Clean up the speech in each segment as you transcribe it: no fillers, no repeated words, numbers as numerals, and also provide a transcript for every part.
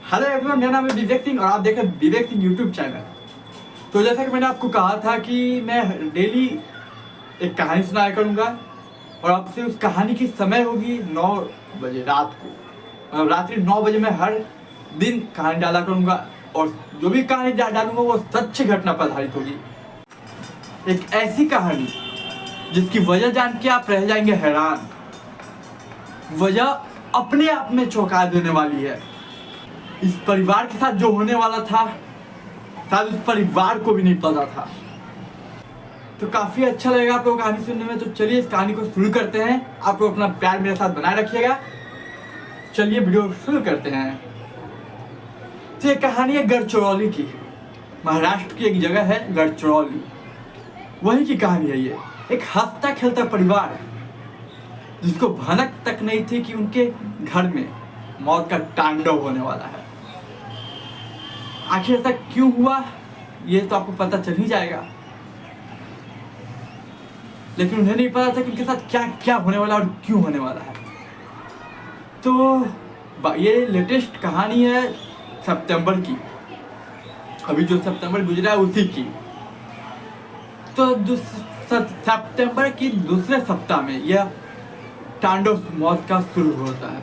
Hello everyone, मेरा नाम है विवेक सिंह और आप देख रहे हैं विवेक सिंह यूट्यूब चैनल। तो जैसा कि मैंने आपको कहा था कि मैं डेली एक कहानी सुनाया करूँगा और आपसे उस कहानी की समय होगी 9 बजे रात को, मतलब रात्रि 9 बजे मैं हर दिन कहानी डाला करूँगा और जो भी कहानी डालूंगा वो सच्ची घटना पर आधारित होगी। एक ऐसी कहानी जिसकी वजह जान के आप रह जाएंगे हैरान। वजह अपने आप में चौंका देने वाली है। इस परिवार के साथ जो होने वाला था शायद उस परिवार को भी नहीं पता था। तो काफ़ी अच्छा लगेगा आप लोग कहानी सुनने में। तो चलिए इस कहानी को शुरू करते हैं। आप लोग अपना प्यार मेरे साथ बनाए रखिएगा। चलिए वीडियो शुरू करते हैं। तो ये कहानी है गढ़चिरौली की। महाराष्ट्र की एक जगह है गढ़चिरौली, वहीं की कहानी है ये। एक हंसता खेलता परिवार जिसको भनक तक नहीं थी कि उनके घर में मौत का तांडव होने वाला है। आखिर ऐसा क्यों हुआ ये तो आपको पता चल ही जाएगा, लेकिन उन्हें नहीं पता था कि उनके साथ क्या क्या होने वाला और क्यों होने वाला है। तो ये लेटेस्ट कहानी है सितंबर की, अभी जो सितंबर गुजरा है उसी की। तो सितंबर की दूसरे सप्ताह में यह तांडव मौत का शुरू होता है।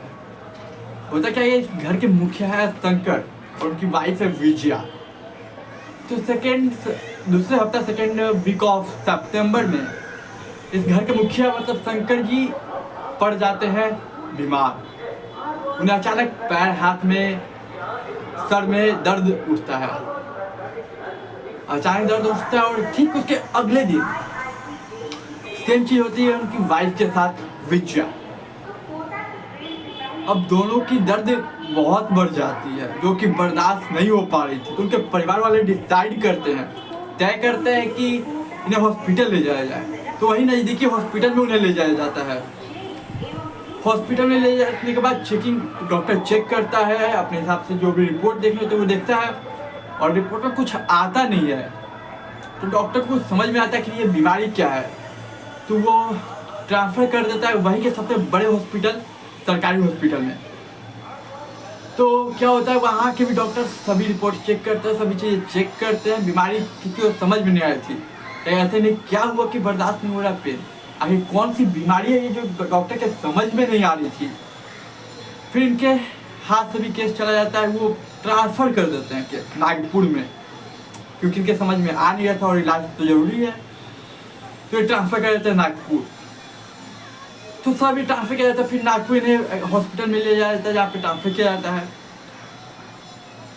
होता क्या, ये घर के मुखिया है शंकर और उनकी वाइफ है विजया। तो दूसरे हफ्ता सेकेंड वीक ऑफ सितंबर में इस घर के मुखिया मतलब शंकर जी पड़ जाते हैं बीमार। उन्हें अचानक पैर हाथ में सर में दर्द उठता है। अचानक दर्द उठता है और ठीक उसके अगले दिन सेम चीज होती है उनकी वाइफ के साथ विजया। अब दोनों की दर्द बहुत बढ़ जाती है जो कि बर्दाश्त नहीं हो पा रही थी। तो उनके परिवार वाले डिसाइड करते हैं, तय करते हैं कि इन्हें हॉस्पिटल ले जाया जाए। तो वही नज़दीकी हॉस्पिटल में उन्हें ले जाया जाता है। हॉस्पिटल में ले जाने के बाद डॉक्टर चेक करता है अपने हिसाब से, जो भी रिपोर्ट देखनी होती है वो देखता है और रिपोर्ट में कुछ आता नहीं है। तो डॉक्टर को समझ में आता है कि ये बीमारी क्या है, तो वो ट्रांसफ़र कर देता है वहीं के सबसे बड़े हॉस्पिटल, सरकारी हॉस्पिटल में। तो क्या होता है, वहाँ के भी डॉक्टर सभी रिपोर्ट चेक करते हैं, सभी चीज़ें चेक करते हैं। बीमारी किसी को समझ में नहीं आई थी, ऐसे नहीं क्या हुआ कि बर्दाश्त नहीं हो रहा पेन, आखिर कौन सी बीमारी है ये जो डॉक्टर के समझ में नहीं आ रही थी। फिर इनके हाथ से भी केस चला जाता है, वो ट्रांसफ़र कर देते हैं केस नागपुर में, क्योंकि इनके समझ में आ नहीं रहा था और इलाज तो ज़रूरी है। तो ये ट्रांसफ़र कर देते हैं नागपुर। तो सभी ट्रांसफर किया जाता है। फिर नागपुर इन्हें हॉस्पिटल में ले जाया जाता है जहाँ पे ट्रांसफर किया जाता है।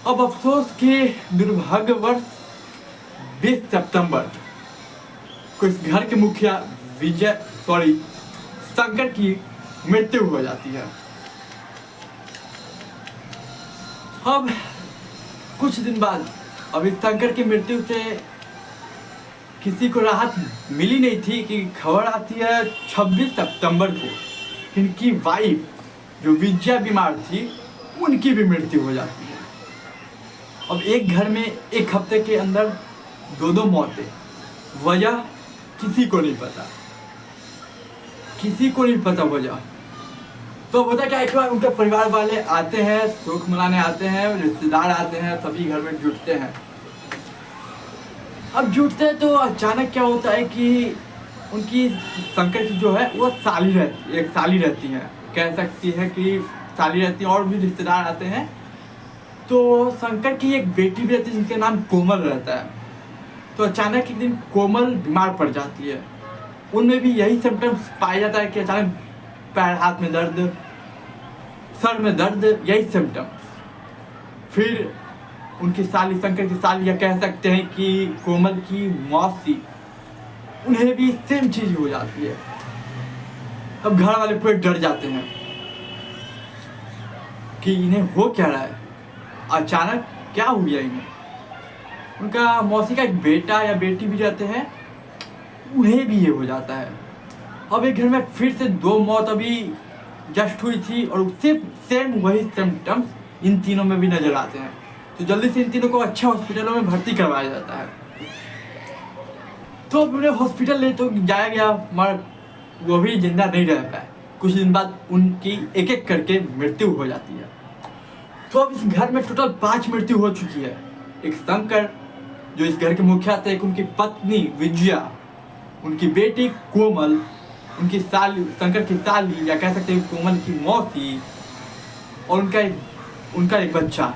अब अफसोस कि दुर्भाग्यवश 20 सितंबर को इस घर के मुखिया शंकर की मृत्यु हो जाती है। अब कुछ दिन बाद अब इस शंकर की मृत्यु से किसी को राहत मिली नहीं थी कि खबर आती है 26 सितंबर को इनकी वाइफ जो विजया बीमार थी उनकी भी मृत्यु हो जाती है। अब एक घर में एक हफ्ते के अंदर दो मौतें, वजह किसी को नहीं पता, किसी को नहीं पता वजह। तो होता क्या, एक बार उनके परिवार वाले आते हैं, शोक मनाने आते हैं, रिश्तेदार आते हैं, सभी घर में जुटते हैं। अब जुटते हैं तो अचानक क्या होता है कि उनकी शंकर की जो है वो एक साली रहती है, कह सकती है कि साली रहती है, और भी रिश्तेदार आते हैं। तो शंकर की एक बेटी भी रहती है जिनका नाम कोमल रहता है। तो अचानक एक दिन कोमल बीमार पड़ जाती है। उनमें भी यही सिम्टम्स पाया जाता है कि अचानक पैर हाथ में दर्द, सर में दर्द, यही सिम्टम्स। फिर उनकी साली, शंकर की साली, या कह सकते हैं कि कोमल की मौसी, उन्हें भी सेम चीज हो जाती है। अब घर वाले पूरे डर जाते हैं कि इन्हें हो क्या रहा है, अचानक क्या हो गया इन्हें। उनका मौसी का एक बेटा या बेटी भी रहते हैं, उन्हें भी ये हो जाता है। अब एक घर में फिर से 2 मौत अभी जस्ट हुई थी और उससे सेम वही सिम्टम्स इन तीनों में भी नजर आते हैं। तो जल्दी से इन तीनों को अच्छे हॉस्पिटलों में भर्ती करवाया जाता है। तो उन्हें हॉस्पिटल ले तो जाया गया, मगर वो भी जिंदा नहीं रह पाए। कुछ दिन बाद उनकी एक एक करके मृत्यु हो जाती है। तो अब इस घर में टोटल 5 मृत्यु हो चुकी है। एक शंकर जो इस घर के मुखिया थे, एक उनकी पत्नी विजया, उनकी बेटी कोमल, उनकी साली, शंकर की साली या कह सकते हैं कोमल की मौसी, और उनका एक बच्चा,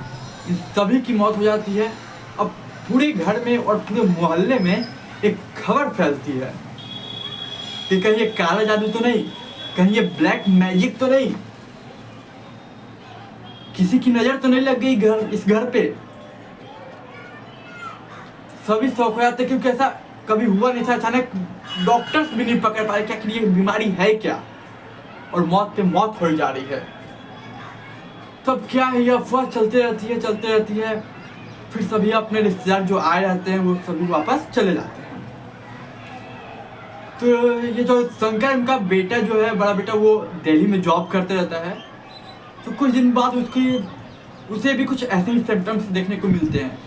इन सभी की मौत हो जाती है। अब पूरे घर में और पूरे मोहल्ले में एक खबर फैलती है कि कहीं ये काला जादू तो नहीं, कहीं ये ब्लैक मैजिक तो नहीं, किसी की नजर तो नहीं लग गई इस घर पे। सभी शौक हो जाते क्योंकि ऐसा कभी हुआ नहीं था। अचानक डॉक्टर्स भी नहीं पकड़ पाए कि आखिर ये बीमारी है क्या, और मौत पे मौत हो जा रही है। तब क्या है, यह अफवाह चलते रहती है। फिर सभी अपने रिश्तेदार जो आए रहते हैं वो सभी वापस चले जाते हैं। तो ये जो शंकर, इनका बेटा जो है, बड़ा बेटा, वो दिल्ली में जॉब करते रहता है। तो कुछ दिन बाद उसे भी कुछ ऐसे ही सिम्टम्स देखने को मिलते हैं।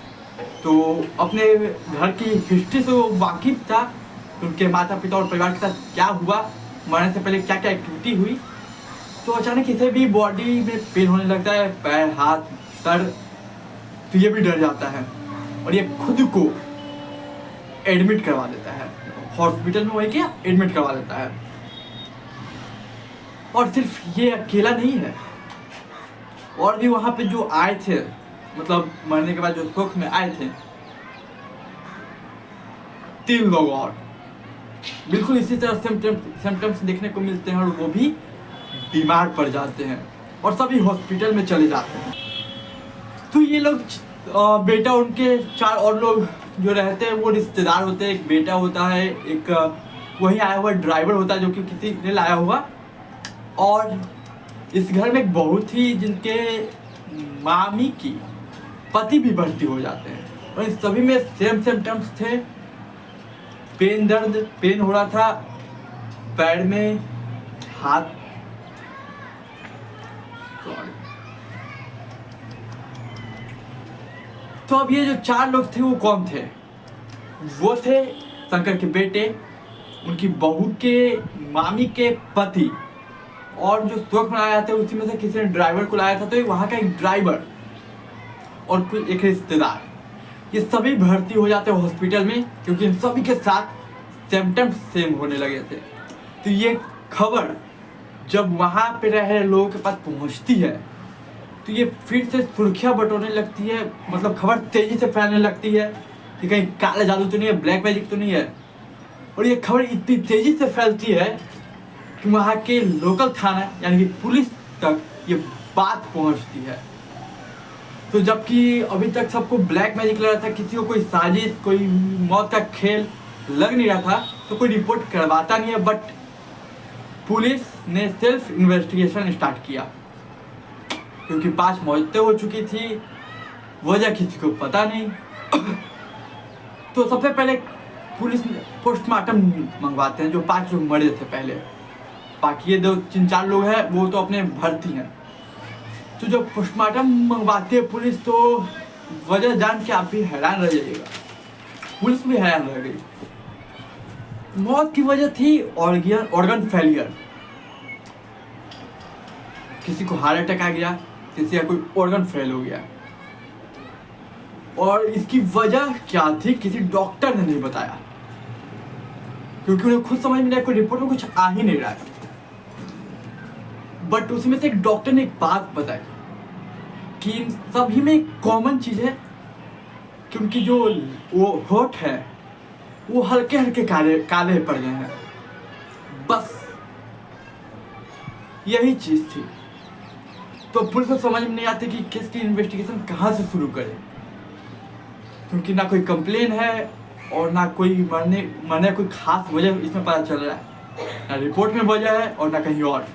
तो अपने घर की हिस्ट्री से वो वाकिफ था, उनके माता पिता और परिवार के साथ क्या हुआ, मरने से पहले क्या क्या एक्टिविटी हुई। तो अचानक इसे भी बॉडी में पेन होने लगता है, पैर, हाथ, सर। तो ये भी डर जाता है और ये खुद को एडमिट करवा देता है हॉस्पिटल में, वही क्या एडमिट करवा देता है। और सिर्फ ये अकेला नहीं है, और भी वहाँ पे जो आए थे, मतलब मरने के बाद जो शोक में आए थे, 3 लोग और बिल्कुल इसी तरह सिम्टम्स देखने को मिलते हैं, और वो भी बीमार पड़ जाते हैं और सभी हॉस्पिटल में चले जाते हैं। तो ये लोग बेटा, उनके 4 और लोग जो रहते हैं वो रिश्तेदार होते हैं। एक बेटा होता है, एक वही आया हुआ ड्राइवर होता है जो कि किसी ने लाया हुआ, और इस घर में एक बहू थी जिनके मामी की पति भी भर्ती हो जाते हैं। और इन सभी में सेम सिम्टम्स थे, पेन हो रहा था पैर में, हाथ, तो अब ये जो 4 लोग थे वो कौन थे? वो थे शंकर के बेटे, उनकी बहू के मामी के पति, और जो शोक में आया था उसी में से किसी ने ड्राइवर को लाया था। तो वहाँ का एक ड्राइवर और कोई एक रिश्तेदार, ये सभी भर्ती हो जाते हैं हॉस्पिटल में, क्योंकि इन सभी के साथ सिम्टम्स सेम होने लगे थे। तो ये खबर जब वहाँ पे रहे लोगों के पास पहुँचती है तो ये फिर से सुर्खियाँ बटोरने लगती है, मतलब खबर तेज़ी से फैलने लगती है कि कहीं काला जादू तो नहीं है, ब्लैक मैजिक तो नहीं है। और ये खबर इतनी तेज़ी से फैलती है कि वहाँ के लोकल थाना यानी कि पुलिस तक ये बात पहुँचती है। तो जबकि अभी तक सबको ब्लैक मैजिक लग रहा था, किसी को कोई साजिश, कोई मौत का खेल लग नहीं रहा था, तो कोई रिपोर्ट करवाता नहीं है। बट पुलिस ने सेल्फ इन्वेस्टिगेशन स्टार्ट किया, क्योंकि 5 मौतें हो चुकी थी, वजह किसी को पता नहीं। तो सबसे पहले पुलिस पोस्टमार्टम मंगवाते हैं, जो 5 लोग मरे थे पहले, बाकी ये 2-3-4 लोग हैं वो तो अपने भर्ती हैं। तो जब पोस्टमार्टम मंगवाते हैं पुलिस, तो वजह जान के आप भी हैरान रह जाइएगा, पुलिस भी हैरान रह गई। मौत की वजह थी ऑर्गन फेलियर, किसी को हार्ट अटैक आ गया, किसी का कोई ऑर्गन फेल हो गया। और इसकी वजह क्या थी किसी डॉक्टर ने नहीं बताया, क्योंकि उन्हें खुद समझ में नहीं आया, कोई रिपोर्ट में कुछ आ ही नहीं रहा है। बट उसमें से एक डॉक्टर ने एक बात बताई कि इन सभी में एक कॉमन चीज है कि उनकी जो वो होठ है वो हल्के हल्के काले पड़ गए हैं, बस यही चीज थी। तो पुलिस को समझ में नहीं आती कि केस की इन्वेस्टिगेशन कहाँ से शुरू करे, क्योंकि ना कोई कंप्लेन है और ना कोई मरने कोई खास वजह इसमें पता चल रहा है, ना रिपोर्ट में वजह है और ना कहीं और।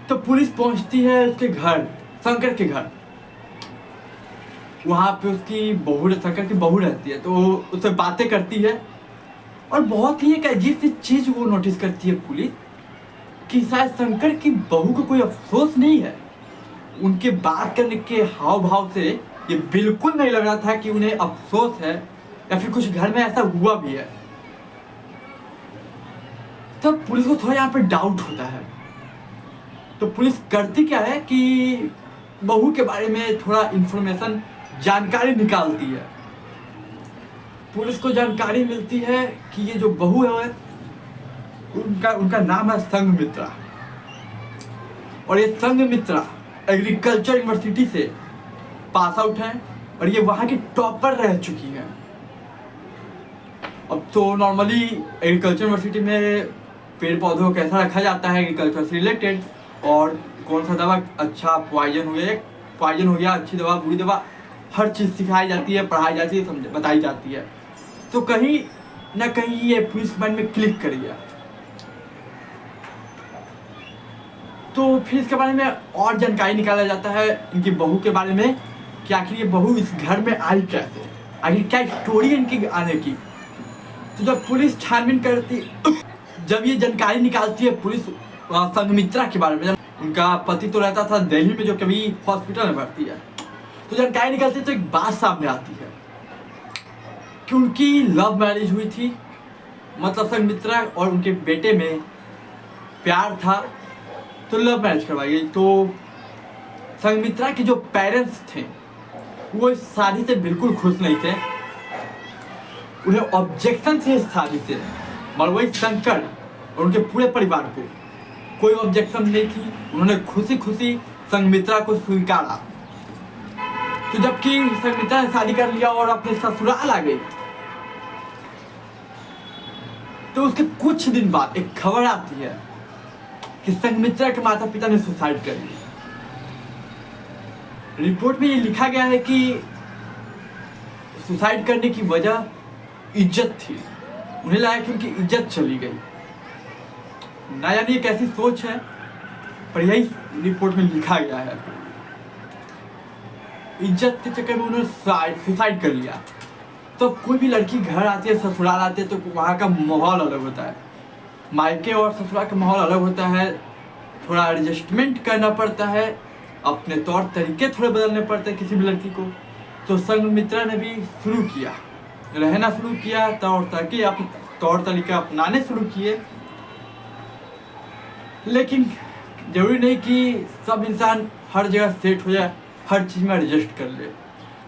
तो पुलिस पहुंचती है उसके घर, शंकर के घर। वहाँ पे उसकी बहू, शंकर की बहू रहती है, तो उससे बातें करती है। और बहुत ही एक अजीब सी चीज वो नोटिस करती है पुलिस, कि शायद शंकर की बहू को कोई अफसोस नहीं है। उनके बात करने के हाव भाव से ये बिल्कुल नहीं लग रहा था कि उन्हें अफसोस है या फिर कुछ घर में ऐसा हुआ भी है। तब पुलिस को थोड़ा यहाँ पे डाउट होता है। तो पुलिस करती क्या है कि बहू के बारे में थोड़ा इंफॉर्मेशन जानकारी निकालती है। पुलिस को जानकारी मिलती है कि ये जो बहू है उनका नाम है संघमित्रा, और ये संघमित्रा एग्रीकल्चर यूनिवर्सिटी से पास आउट है और ये वहाँ की टॉपर रह चुकी हैं। अब तो नॉर्मली एग्रीकल्चर यूनिवर्सिटी में पेड़ पौधों को कैसा रखा जाता है एग्रीकल्चर से रिलेटेड, और कौन सा दवा अच्छा पॉइजन हो गया अच्छी दवा बुरी दवा, हर चीज़ सिखाई जाती है, पढ़ाई जाती है, बताई जाती है। तो कहीं ना कहीं ये पुलिस माइंड में क्लिक कर गया। तो फिर इसके बारे में और जानकारी निकाला जाता है इनकी बहू के बारे में कि आखिर ये बहू इस घर में आई कैसे, आखिर क्या स्टोरी है इनकी आने की। तो जब पुलिस छानबीन करती, जब ये जानकारी निकालती है पुलिस संघमित्रा के बारे में, जब उनका पति तो रहता था दिल्ली में जो कभी हॉस्पिटल में भर्ती है, तो जानकारी निकालती है तो एक बात सामने आती है कि उनकी लव मैरिज हुई थी, मतलब संघमित्रा और उनके बेटे में प्यार था तो लव मैरिज करवाई गई। तो संघमित्रा के जो पेरेंट्स थे वो इस शादी से बिल्कुल खुश नहीं थे, उन्हें ऑब्जेक्शन थे इस शादी से, मगर वही शंकर और उनके पूरे परिवार को कोई ऑब्जेक्शन नहीं थी। उन्होंने खुशी खुशी संघमित्रा को स्वीकारा। तो जबकि संघमित्रा ने शादी कर लिया और अपने ससुराल आ गई, तो उसके कुछ दिन बाद एक खबर आती है कि संघमित्रा के माता पिता ने सुसाइड कर लिया। रिपोर्ट में ये लिखा गया है कि सुसाइड करने की वजह इज्जत थी, उन्हें लगा कि उनकी इज्जत चली गई। ना जाने कैसी सोच है, पर यही रिपोर्ट में लिखा गया है। इज्जत के चक्कर में उन्होंने सुसाइड कर लिया। तो कोई भी लड़की घर आती है, ससुराल आती है, तो वहाँ का माहौल अलग होता है, मायके और ससुराल का माहौल अलग होता है, थोड़ा एडजस्टमेंट करना पड़ता है, अपने तौर तरीके थोड़े बदलने पड़ते हैं किसी भी लड़की को। तो संघमित्रा ने भी शुरू किया, रहना शुरू किया, तौर तरीके अपनाने शुरू किए। लेकिन जरूरी नहीं कि सब इंसान हर जगह सेट हो जाए, हर चीज़ में एडजस्ट कर ले।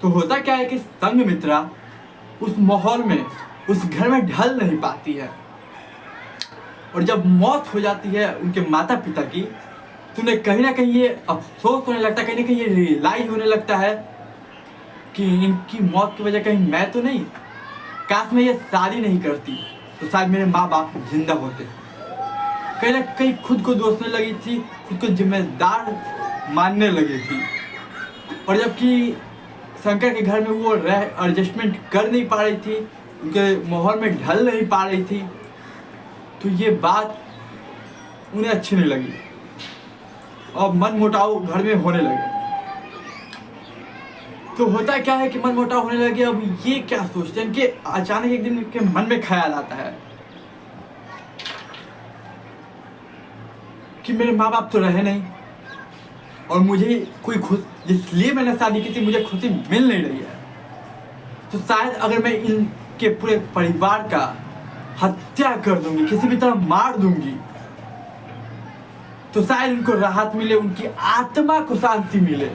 तो होता क्या है कि संघमित्रा उस माहौल में, उस घर में ढल नहीं पाती है, और जब मौत हो जाती है उनके माता पिता की, तो उन्हें कहीं ना कहीं ये अफसोस होने लगता है, कहीं ना कहीं ये रियलाइज होने लगता है कि इनकी मौत की वजह कहीं मैं तो नहीं, काश मैं ये शादी नहीं करती तो शायद मेरे माँ बाप जिंदा होते। कहीं ना कहीं खुद को दोषने लगी थी, खुद को जिम्मेदार मानने लगी थी। और जबकि शंकर के घर में वो एडजस्टमेंट कर नहीं पा रही थी, उनके माहौल में ढल नहीं पा रही थी, तो ये बात उन्हें अच्छी नहीं लगी और मन मुटाव घर में होने लगे। तो होता क्या है कि मन मुटाव होने लगे। अब ये क्या सोचते हैं कि अचानक एक दिन उनके मन में ख्याल आता है कि मेरे माँ बाप तो रहे नहीं और मुझे कोई खुद, जिसलिए मैंने शादी की थी, मुझे खुशी मिल नहीं रही है। तो शायद अगर मैं इनके पूरे परिवार का हत्या कर दूंगी, किसी भी तरह मार दूंगी, तो शायद उनको राहत मिले, उनकी आत्मा को शांति मिले।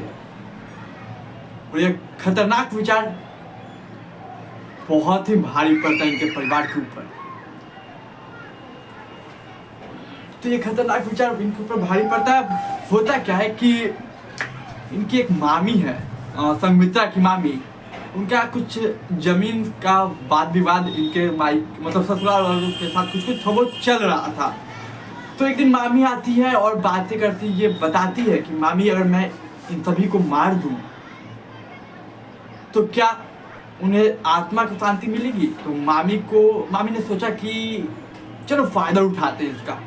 और ये खतरनाक विचार बहुत ही भारी पड़ता है इनके परिवार के ऊपर। तो ये खतरनाक विचार इनके ऊपर भारी पड़ता है। होता क्या है कि इनकी एक मामी है, संघमित्रा की मामी, उनका कुछ जमीन का वाद विवाद इनके मतलब ससुराल वालों के साथ कुछ वो चल रहा था। तो एक दिन मामी आती है और बातें करती, ये बताती है कि मामी अगर मैं इन सभी को मार दूं तो क्या उन्हें आत्मा को शांति मिलेगी। तो मामी ने सोचा कि चलो फायदा उठाते हैं इसका,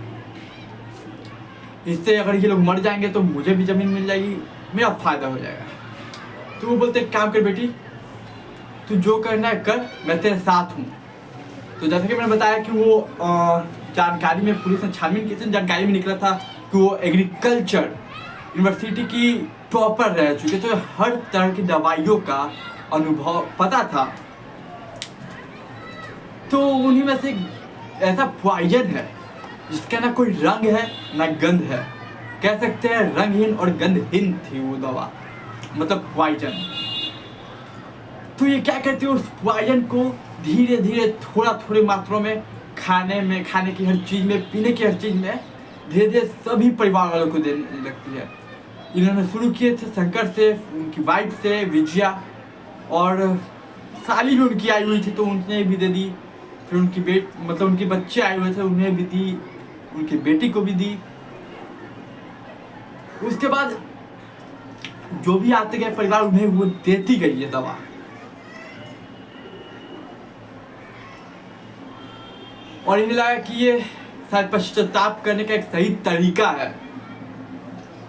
इससे अगर ये लोग मर जाएंगे तो मुझे भी ज़मीन मिल जाएगी, मेरा फायदा हो जाएगा। तो वो बोलते काम कर बेटी, तू जो करना है कर, मैं तेरे साथ हूँ। तो जैसे कि मैंने बताया कि वो जानकारी में पुलिस ने छानबीन की थी, जानकारी में निकला था कि वो एग्रीकल्चर यूनिवर्सिटी की टॉपर रह चुके, तो हर तरह की दवाइयों का अनुभव पता था। तो उन्हीं में से ऐसा पॉइजन है जिसका ना कोई रंग है ना गंध है, कह सकते हैं रंगहीन और गंधहीन थी वो दवा। मतलब पॉइजन। तो ये क्या करती है, उस पॉइजन को धीरे धीरे थोड़ी मात्रा में खाने की हर चीज़ में, पीने की हर चीज़ में धीरे धीरे सभी परिवार वालों को देने लगती है। इन्होंने शुरू किए थे शंकर से, उनकी वाइफ से विजया, और साली भी उनकी आई हुई थी तो उन्हें भी दे दी। फिर उनके बच्चे आए हुए थे उन्हें भी दी, उनकी बेटी को भी दी। उसके बाद जो भी आते गए परिवार उन्हें वो देती गई है दवा। और इन्हें लगा कि ये शायद पश्चाताप करने का एक सही तरीका है,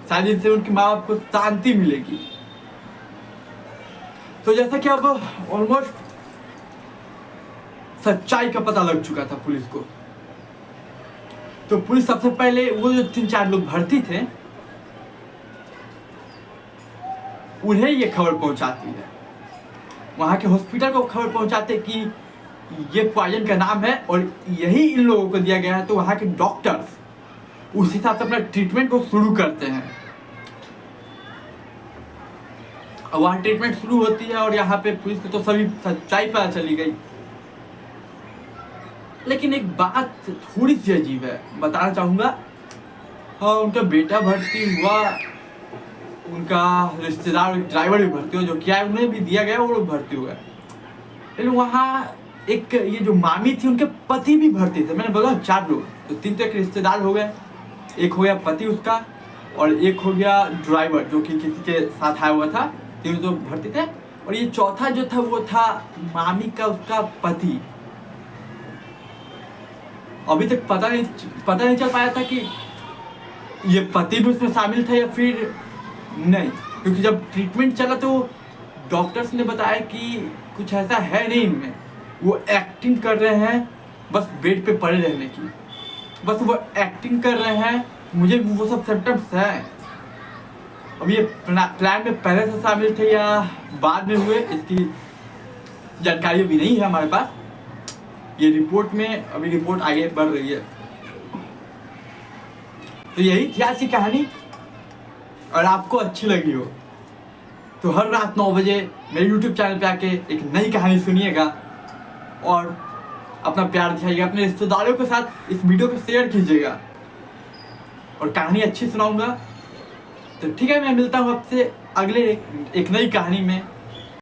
शायद इनसे उनके माँ बाप को शांति मिलेगी। तो जैसा कि अब ऑलमोस्ट सच्चाई का पता लग चुका था पुलिस को, तो पुलिस सबसे पहले वो जो 3-4 लोग भर्ती थे उन्हें ये खबर पहुंचाती है, वहां के हॉस्पिटल को खबर पहुंचाते कि ये पॉइजन का नाम है और यही इन लोगों को दिया गया है। तो वहां के डॉक्टर्स उस हिसाब से अपना ट्रीटमेंट को शुरू करते हैं। वहां ट्रीटमेंट शुरू होती है और यहाँ पे पुलिस को तो सभी सच्चाई पता चली गई। लेकिन एक बात थोड़ी सी अजीब है, बताना चाहूंगा। हाँ, उनका बेटा भर्ती हुआ, उनका रिश्तेदार ड्राइवर भी भर्ती हुआ, जो क्या है उन्हें भी दिया गया, वो लोग भर्ती हुए। लेकिन वहाँ एक ये जो मामी थी उनके पति भी भर्ती थे। मैंने बोला 4 लोग, तो 3 तो एक रिश्तेदार हो गए, एक हो गया पति उसका, और एक हो गया ड्राइवर जो कि किसी के साथ आया हुआ था। 3 तो भर्ती थे, और ये चौथा जो था वो था मामी का उसका पति। अभी तक पता नहीं चल पाया था कि ये पति भी उसमें शामिल था या फिर नहीं, क्योंकि जब ट्रीटमेंट चला तो डॉक्टर्स ने बताया कि कुछ ऐसा है नहीं इनमें, वो एक्टिंग कर रहे हैं बस बेड पे पड़े रहने की, बस वो एक्टिंग कर रहे हैं। मुझे वो सब सिम्टम्स हैं। अब ये प्लान में पहले से शामिल थे या बाद में हुए, इसकी जानकारी भी नहीं है हमारे पास। ये रिपोर्ट में अभी रिपोर्ट आगे बढ़ रही है। तो यही थी आज की कहानी, और आपको अच्छी लगी हो तो हर रात 9 बजे मेरे YouTube चैनल पे आके एक नई कहानी सुनिएगा और अपना प्यार दिखाइएगा। अपने रिश्तेदारों के साथ इस वीडियो को शेयर कीजिएगा और कहानी अच्छी सुनाऊंगा। तो ठीक है, मैं मिलता हूँ आपसे अगले एक नई कहानी में।